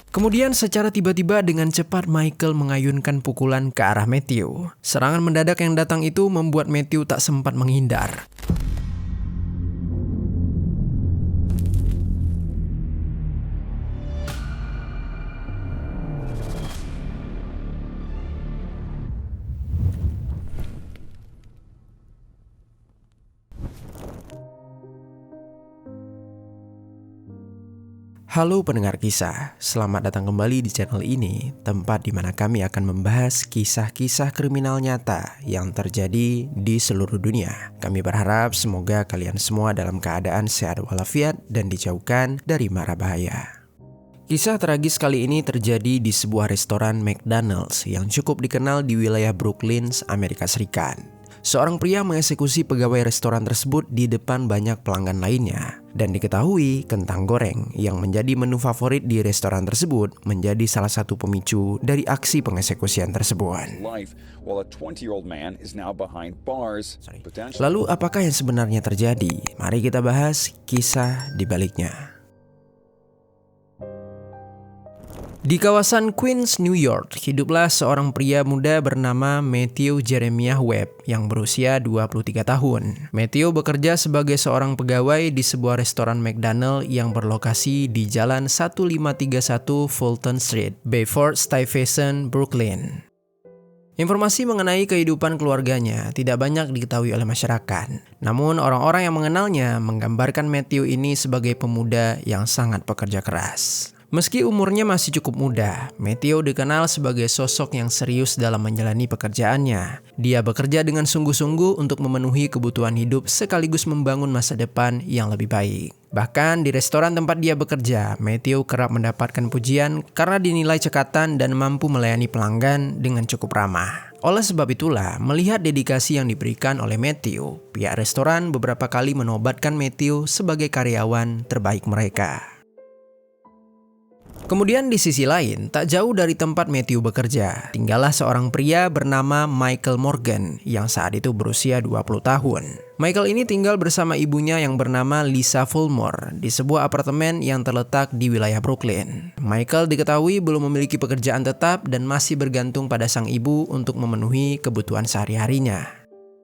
Kemudian secara tiba-tiba dengan cepat Michael mengayunkan pukulan ke arah Matthew. Serangan mendadak yang datang itu membuat Matthew tak sempat menghindar. Halo pendengar kisah, selamat datang kembali di channel ini, tempat di mana kami akan membahas kisah-kisah kriminal nyata yang terjadi di seluruh dunia. Kami berharap semoga kalian semua dalam keadaan sehat walafiat dan dijauhkan dari mara bahaya. Kisah tragis kali ini terjadi di sebuah restoran McDonald's yang cukup dikenal di wilayah Brooklyn, Amerika Serikat. Seorang pria mengeksekusi pegawai restoran tersebut di depan banyak pelanggan lainnya. Dan diketahui kentang goreng yang menjadi menu favorit di restoran tersebut menjadi salah satu pemicu dari aksi pengeksekusian tersebut. Lalu apakah yang sebenarnya terjadi? Mari kita bahas kisah di baliknya. Di kawasan Queens, New York, hiduplah seorang pria muda bernama Matthew Jeremiah Webb yang berusia 23 tahun. Matthew bekerja sebagai seorang pegawai di sebuah restoran McDonald's yang berlokasi di Jalan 1531 Fulton Street, Bedford-Stuyvesant, Brooklyn. Informasi mengenai kehidupan keluarganya tidak banyak diketahui oleh masyarakat. Namun orang-orang yang mengenalnya menggambarkan Matthew ini sebagai pemuda yang sangat pekerja keras. Meski umurnya masih cukup muda, Matthew dikenal sebagai sosok yang serius dalam menjalani pekerjaannya. Dia bekerja dengan sungguh-sungguh untuk memenuhi kebutuhan hidup sekaligus membangun masa depan yang lebih baik. Bahkan di restoran tempat dia bekerja, Matthew kerap mendapatkan pujian karena dinilai cekatan dan mampu melayani pelanggan dengan cukup ramah. Oleh sebab itulah, melihat dedikasi yang diberikan oleh Matthew, pihak restoran beberapa kali menobatkan Matthew sebagai karyawan terbaik mereka. Kemudian di sisi lain, tak jauh dari tempat Matthew bekerja, tinggallah seorang pria bernama Michael Morgan yang saat itu berusia 20 tahun. Michael ini tinggal bersama ibunya yang bernama Lisa Fulmore di sebuah apartemen yang terletak di wilayah Brooklyn. Michael diketahui belum memiliki pekerjaan tetap dan masih bergantung pada sang ibu untuk memenuhi kebutuhan sehari-harinya.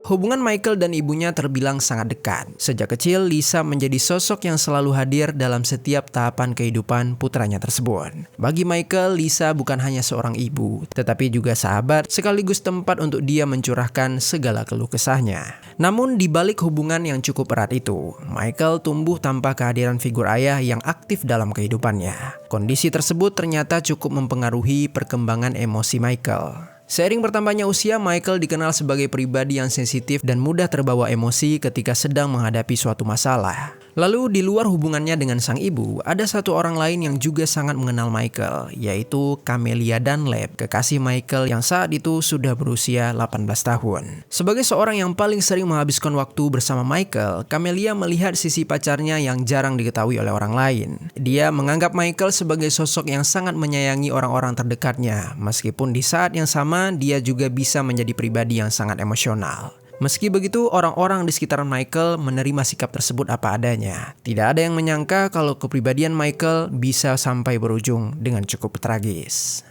Hubungan Michael dan ibunya terbilang sangat dekat. Sejak kecil, Lisa menjadi sosok yang selalu hadir dalam setiap tahapan kehidupan putranya tersebut. Bagi Michael, Lisa bukan hanya seorang ibu, tetapi juga sahabat sekaligus tempat untuk dia mencurahkan segala keluh kesahnya. Namun di balik hubungan yang cukup erat itu, Michael tumbuh tanpa kehadiran figur ayah yang aktif dalam kehidupannya. Kondisi tersebut ternyata cukup mempengaruhi perkembangan emosi Michael. Seiring bertambahnya usia, Michael dikenal sebagai pribadi yang sensitif dan mudah terbawa emosi ketika sedang menghadapi suatu masalah. Lalu di luar hubungannya dengan sang ibu, ada satu orang lain yang juga sangat mengenal Michael, yaitu Camelia Dunlap, kekasih Michael yang saat itu sudah berusia 18 tahun. Sebagai seorang yang paling sering menghabiskan waktu bersama Michael, Camelia melihat sisi pacarnya yang jarang diketahui oleh orang lain. Dia menganggap Michael sebagai sosok yang sangat menyayangi orang-orang terdekatnya, meskipun di saat yang sama dia juga bisa menjadi pribadi yang sangat emosional. Meski begitu, orang-orang di sekitaran Michael menerima sikap tersebut apa adanya. Tidak ada yang menyangka kalau kepribadian Michael bisa sampai berujung dengan cukup tragis.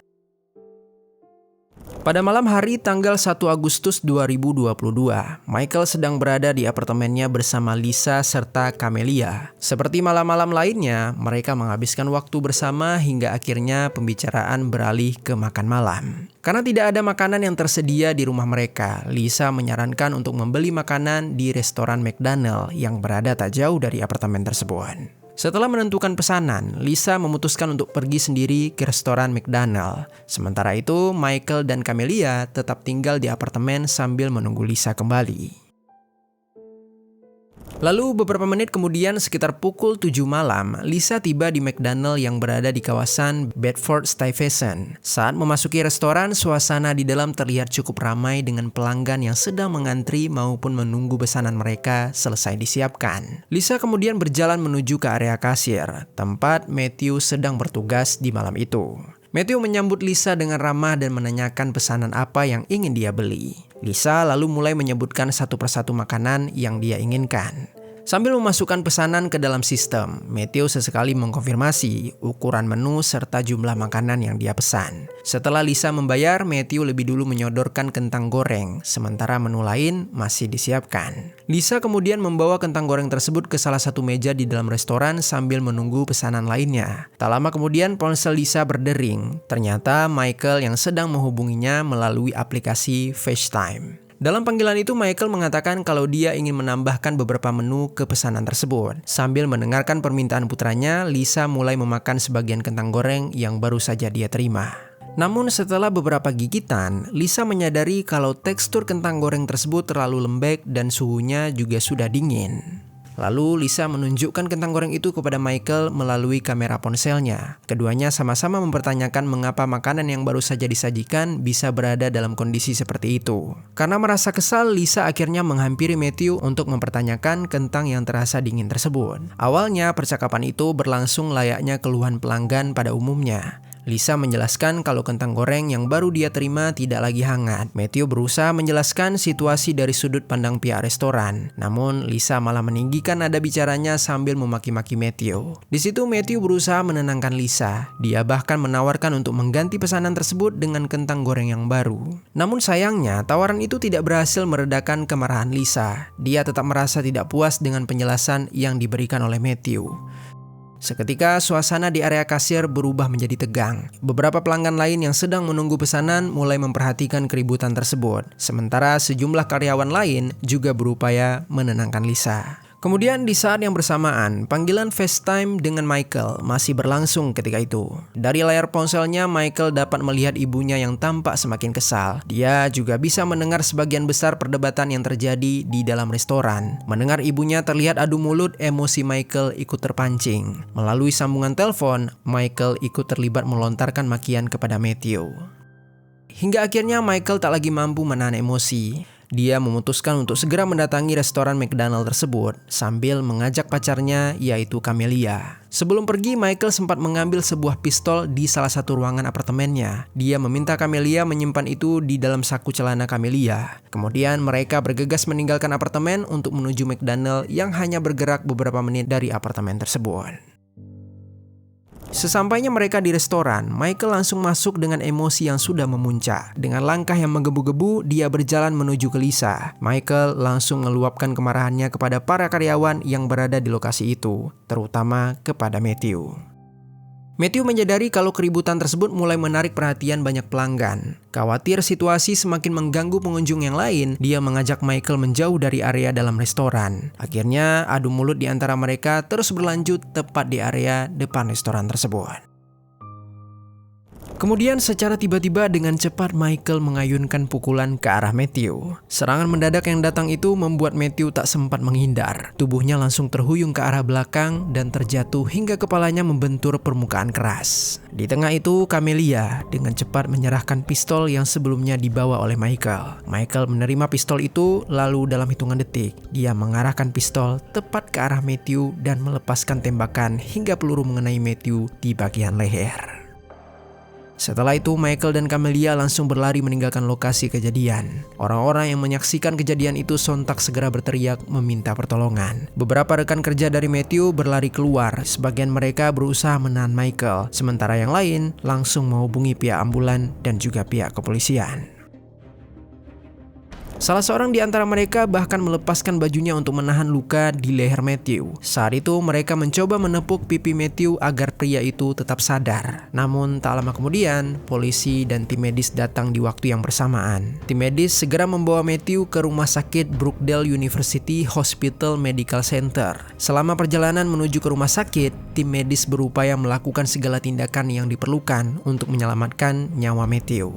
Pada malam hari tanggal 1 Agustus 2022, Michael sedang berada di apartemennya bersama Lisa serta Camelia. Seperti malam-malam lainnya, mereka menghabiskan waktu bersama hingga akhirnya pembicaraan beralih ke makan malam. Karena tidak ada makanan yang tersedia di rumah mereka, Lisa menyarankan untuk membeli makanan di restoran McDonald's yang berada tak jauh dari apartemen tersebut. Setelah menentukan pesanan, Lisa memutuskan untuk pergi sendiri ke restoran McDonald's. Sementara itu, Michael dan Camelia tetap tinggal di apartemen sambil menunggu Lisa kembali. Lalu beberapa menit kemudian sekitar pukul 7 malam, Lisa tiba di McDonald's yang berada di kawasan Bedford-Stuyvesant. Saat memasuki restoran, suasana di dalam terlihat cukup ramai dengan pelanggan yang sedang mengantri maupun menunggu pesanan mereka selesai disiapkan. Lisa kemudian berjalan menuju ke area kasir, tempat Matthew sedang bertugas di malam itu. Matthew menyambut Lisa dengan ramah dan menanyakan pesanan apa yang ingin dia beli. Lisa lalu mulai menyebutkan satu persatu makanan yang dia inginkan. Sambil memasukkan pesanan ke dalam sistem, Matthew sesekali mengkonfirmasi ukuran menu serta jumlah makanan yang dia pesan. Setelah Lisa membayar, Matthew lebih dulu menyodorkan kentang goreng, sementara menu lain masih disiapkan. Lisa kemudian membawa kentang goreng tersebut ke salah satu meja di dalam restoran sambil menunggu pesanan lainnya. Tak lama kemudian ponsel Lisa berdering. Ternyata Michael yang sedang menghubunginya melalui aplikasi FaceTime. Dalam panggilan itu, Michael mengatakan kalau dia ingin menambahkan beberapa menu ke pesanan tersebut. Sambil mendengarkan permintaan putranya, Lisa mulai memakan sebagian kentang goreng yang baru saja dia terima. Namun setelah beberapa gigitan, Lisa menyadari kalau tekstur kentang goreng tersebut terlalu lembek dan suhunya juga sudah dingin. Lalu Lisa menunjukkan kentang goreng itu kepada Michael melalui kamera ponselnya. Keduanya sama-sama mempertanyakan mengapa makanan yang baru saja disajikan bisa berada dalam kondisi seperti itu. Karena merasa kesal, Lisa akhirnya menghampiri Matthew untuk mempertanyakan kentang yang terasa dingin tersebut. Awalnya percakapan itu berlangsung layaknya keluhan pelanggan pada umumnya. Lisa menjelaskan kalau kentang goreng yang baru dia terima tidak lagi hangat. Matthew berusaha menjelaskan situasi dari sudut pandang pihak restoran. Namun Lisa malah meninggikan nada bicaranya sambil memaki-maki Matthew. Di situ Matthew berusaha menenangkan Lisa. Dia bahkan menawarkan untuk mengganti pesanan tersebut dengan kentang goreng yang baru. Namun sayangnya tawaran itu tidak berhasil meredakan kemarahan Lisa. Dia tetap merasa tidak puas dengan penjelasan yang diberikan oleh Matthew. Seketika suasana di area kasir berubah menjadi tegang. Beberapa pelanggan lain yang sedang menunggu pesanan mulai memperhatikan keributan tersebut. Sementara sejumlah karyawan lain juga berupaya menenangkan Lisa. Kemudian di saat yang bersamaan, panggilan FaceTime dengan Michael masih berlangsung ketika itu. Dari layar ponselnya, Michael dapat melihat ibunya yang tampak semakin kesal. Dia juga bisa mendengar sebagian besar perdebatan yang terjadi di dalam restoran. Mendengar ibunya terlihat adu mulut, emosi Michael ikut terpancing. Melalui sambungan telepon, Michael ikut terlibat melontarkan makian kepada Matthew. Hingga akhirnya Michael tak lagi mampu menahan emosi. Dia memutuskan untuk segera mendatangi restoran McDonald tersebut sambil mengajak pacarnya yaitu Camelia. Sebelum pergi, Michael sempat mengambil sebuah pistol di salah satu ruangan apartemennya. Dia meminta Camelia menyimpan itu di dalam saku celana Camelia. Kemudian mereka bergegas meninggalkan apartemen untuk menuju McDonald yang hanya bergerak beberapa menit dari apartemen tersebut. Sesampainya mereka di restoran, Michael langsung masuk dengan emosi yang sudah memuncak. Dengan langkah yang menggebu-gebu, dia berjalan menuju ke Lisa. Michael langsung meluapkan kemarahannya kepada para karyawan yang berada di lokasi itu, terutama kepada Matthew. Matthew menyadari kalau keributan tersebut mulai menarik perhatian banyak pelanggan. Khawatir situasi semakin mengganggu pengunjung yang lain, dia mengajak Michael menjauh dari area dalam restoran. Akhirnya, adu mulut di antara mereka terus berlanjut tepat di area depan restoran tersebut. Kemudian secara tiba-tiba dengan cepat Michael mengayunkan pukulan ke arah Matthew. Serangan mendadak yang datang itu membuat Matthew tak sempat menghindar. Tubuhnya langsung terhuyung ke arah belakang dan terjatuh hingga kepalanya membentur permukaan keras. Di tengah itu, Camelia dengan cepat menyerahkan pistol yang sebelumnya dibawa oleh Michael. Michael menerima pistol itu, lalu dalam hitungan detik, dia mengarahkan pistol tepat ke arah Matthew dan melepaskan tembakan hingga peluru mengenai Matthew di bagian leher. Setelah itu, Michael dan Camelia langsung berlari meninggalkan lokasi kejadian. Orang-orang yang menyaksikan kejadian itu sontak segera berteriak meminta pertolongan. Beberapa rekan kerja dari Matthew berlari keluar. Sebagian mereka berusaha menahan Michael, sementara yang lain langsung menghubungi pihak ambulan dan juga pihak kepolisian. Salah seorang di antara mereka bahkan melepaskan bajunya untuk menahan luka di leher Matthew. Saat itu mereka mencoba menepuk pipi Matthew agar pria itu tetap sadar. Namun tak lama kemudian, polisi dan tim medis datang di waktu yang bersamaan. Tim medis segera membawa Matthew ke rumah sakit Brookdale University Hospital Medical Center. Selama perjalanan menuju ke rumah sakit, tim medis berupaya melakukan segala tindakan yang diperlukan untuk menyelamatkan nyawa Matthew.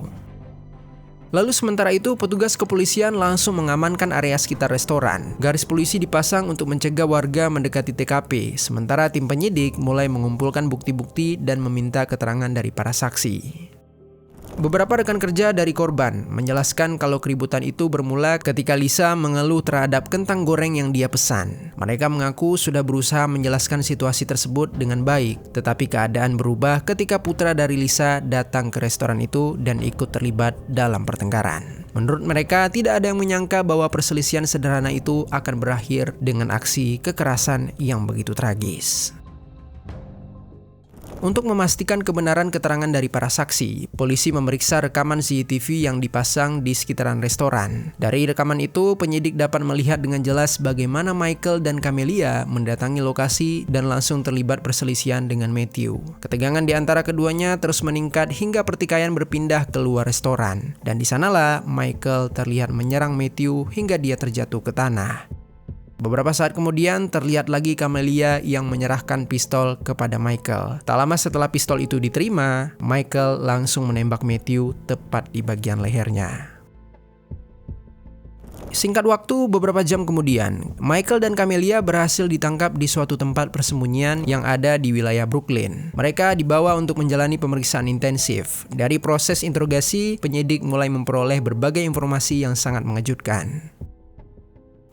Lalu sementara itu, petugas kepolisian langsung mengamankan area sekitar restoran. Garis polisi dipasang untuk mencegah warga mendekati TKP, sementara tim penyidik mulai mengumpulkan bukti-bukti dan meminta keterangan dari para saksi. Beberapa rekan kerja dari korban menjelaskan kalau keributan itu bermula ketika Lisa mengeluh terhadap kentang goreng yang dia pesan. Mereka mengaku sudah berusaha menjelaskan situasi tersebut dengan baik, tetapi keadaan berubah ketika putra dari Lisa datang ke restoran itu dan ikut terlibat dalam pertengkaran. Menurut mereka, tidak ada yang menyangka bahwa perselisihan sederhana itu akan berakhir dengan aksi kekerasan yang begitu tragis. Untuk memastikan kebenaran keterangan dari para saksi, polisi memeriksa rekaman CCTV yang dipasang di sekitaran restoran. Dari rekaman itu, penyidik dapat melihat dengan jelas bagaimana Michael dan Camelia mendatangi lokasi dan langsung terlibat perselisihan dengan Matthew. Ketegangan di antara keduanya terus meningkat hingga pertikaian berpindah keluar restoran. Dan di sanalah Michael terlihat menyerang Matthew hingga dia terjatuh ke tanah. Beberapa saat kemudian terlihat lagi Camelia yang menyerahkan pistol kepada Michael. Tak lama setelah pistol itu diterima, Michael langsung menembak Matthew tepat di bagian lehernya. Singkat waktu, beberapa jam kemudian, Michael dan Camelia berhasil ditangkap di suatu tempat persembunyian yang ada di wilayah Brooklyn. Mereka dibawa untuk menjalani pemeriksaan intensif. Dari proses interogasi, penyidik mulai memperoleh berbagai informasi yang sangat mengejutkan.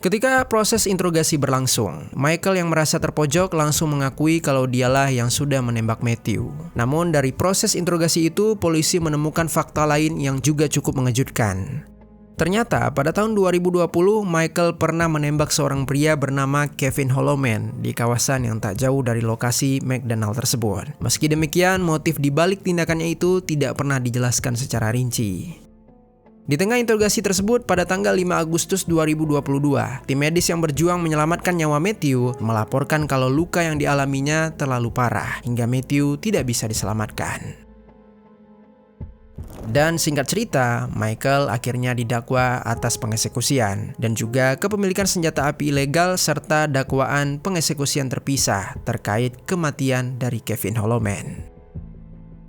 Ketika proses interogasi berlangsung, Michael yang merasa terpojok langsung mengakui kalau dialah yang sudah menembak Matthew. Namun dari proses interogasi itu, polisi menemukan fakta lain yang juga cukup mengejutkan. Ternyata pada tahun 2020, Michael pernah menembak seorang pria bernama Kevin Holloman di kawasan yang tak jauh dari lokasi McDonald tersebut. Meski demikian, motif di balik tindakannya itu tidak pernah dijelaskan secara rinci. Di tengah interogasi tersebut, pada tanggal 5 Agustus 2022, tim medis yang berjuang menyelamatkan nyawa Matthew melaporkan kalau luka yang dialaminya terlalu parah hingga Matthew tidak bisa diselamatkan. Dan singkat cerita, Michael akhirnya didakwa atas pengeksekusian dan juga kepemilikan senjata api ilegal serta dakwaan pengeksekusian terpisah terkait kematian dari Kevin Holloman.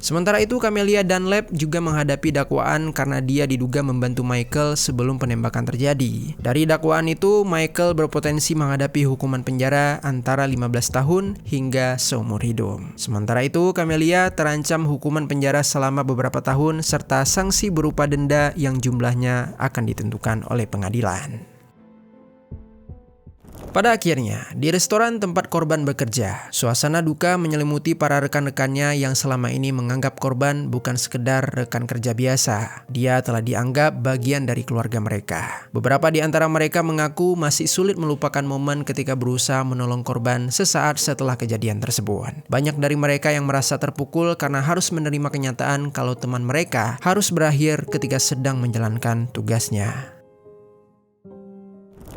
Sementara itu, Camelia Dunlap juga menghadapi dakwaan karena dia diduga membantu Michael sebelum penembakan terjadi. Dari dakwaan itu, Michael berpotensi menghadapi hukuman penjara antara 15 tahun hingga seumur hidup. Sementara itu, Camelia terancam hukuman penjara selama beberapa tahun serta sanksi berupa denda yang jumlahnya akan ditentukan oleh pengadilan. Pada akhirnya, di restoran tempat korban bekerja, suasana duka menyelimuti para rekan-rekannya yang selama ini menganggap korban bukan sekedar rekan kerja biasa. Dia telah dianggap bagian dari keluarga mereka. Beberapa di antara mereka mengaku masih sulit melupakan momen ketika berusaha menolong korban sesaat setelah kejadian tersebut. Banyak dari mereka yang merasa terpukul karena harus menerima kenyataan kalau teman mereka harus berakhir ketika sedang menjalankan tugasnya.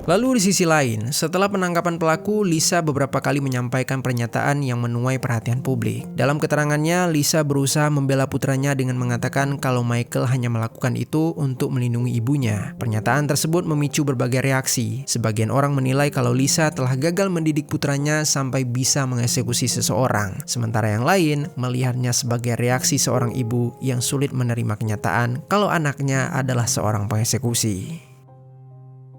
Lalu di sisi lain, setelah penangkapan pelaku, Lisa beberapa kali menyampaikan pernyataan yang menuai perhatian publik. Dalam keterangannya, Lisa berusaha membela putranya dengan mengatakan kalau Michael hanya melakukan itu untuk melindungi ibunya. Pernyataan tersebut memicu berbagai reaksi. Sebagian orang menilai kalau Lisa telah gagal mendidik putranya sampai bisa mengeksekusi seseorang. Sementara yang lain melihatnya sebagai reaksi seorang ibu yang sulit menerima kenyataan kalau anaknya adalah seorang pengeksekusi.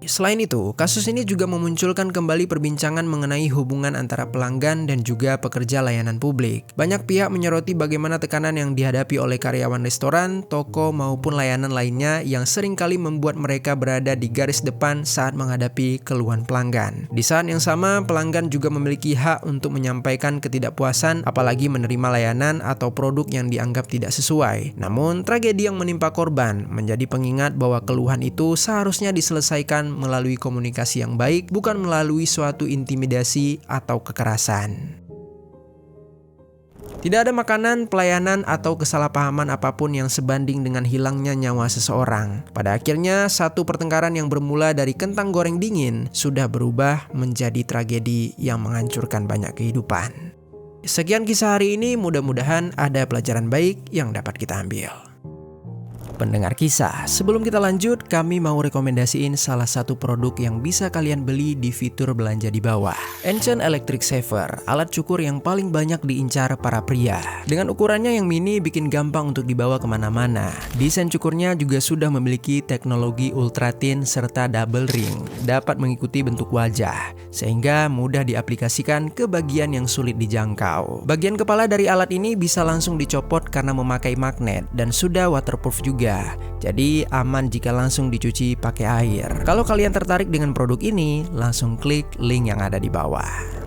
Selain itu, kasus ini juga memunculkan kembali perbincangan mengenai hubungan antara pelanggan dan juga pekerja layanan publik. Banyak pihak menyoroti bagaimana tekanan yang dihadapi oleh karyawan restoran, toko, maupun layanan lainnya yang seringkali membuat mereka berada di garis depan saat menghadapi keluhan pelanggan. Di saat yang sama, pelanggan juga memiliki hak untuk menyampaikan ketidakpuasan, apalagi menerima layanan atau produk yang dianggap tidak sesuai. Namun, tragedi yang menimpa korban menjadi pengingat bahwa keluhan itu seharusnya diselesaikan melalui komunikasi yang baik, bukan melalui suatu intimidasi atau kekerasan. Tidak ada makanan, pelayanan, atau kesalahpahaman apapun yang sebanding dengan hilangnya nyawa seseorang. Pada akhirnya, satu pertengkaran yang bermula dari kentang goreng dingin sudah berubah menjadi tragedi yang menghancurkan banyak kehidupan. Sekian kisah hari ini, mudah-mudahan ada pelajaran baik yang dapat kita ambil. pendengar kisah, sebelum kita lanjut, kami mau rekomendasiin salah satu produk yang bisa kalian beli di fitur belanja di bawah. Ancient Electric Saver, alat cukur yang paling banyak diincar para pria. Dengan ukurannya yang mini bikin gampang untuk dibawa kemana-mana. Desain cukurnya juga sudah memiliki teknologi ultra thin serta double ring, dapat mengikuti bentuk wajah, sehingga mudah diaplikasikan ke bagian yang sulit dijangkau. Bagian kepala dari alat ini bisa langsung dicopot karena memakai magnet dan sudah waterproof juga, jadi aman jika langsung dicuci pakai air. Kalau kalian tertarik dengan produk ini, langsung klik link yang ada di bawah.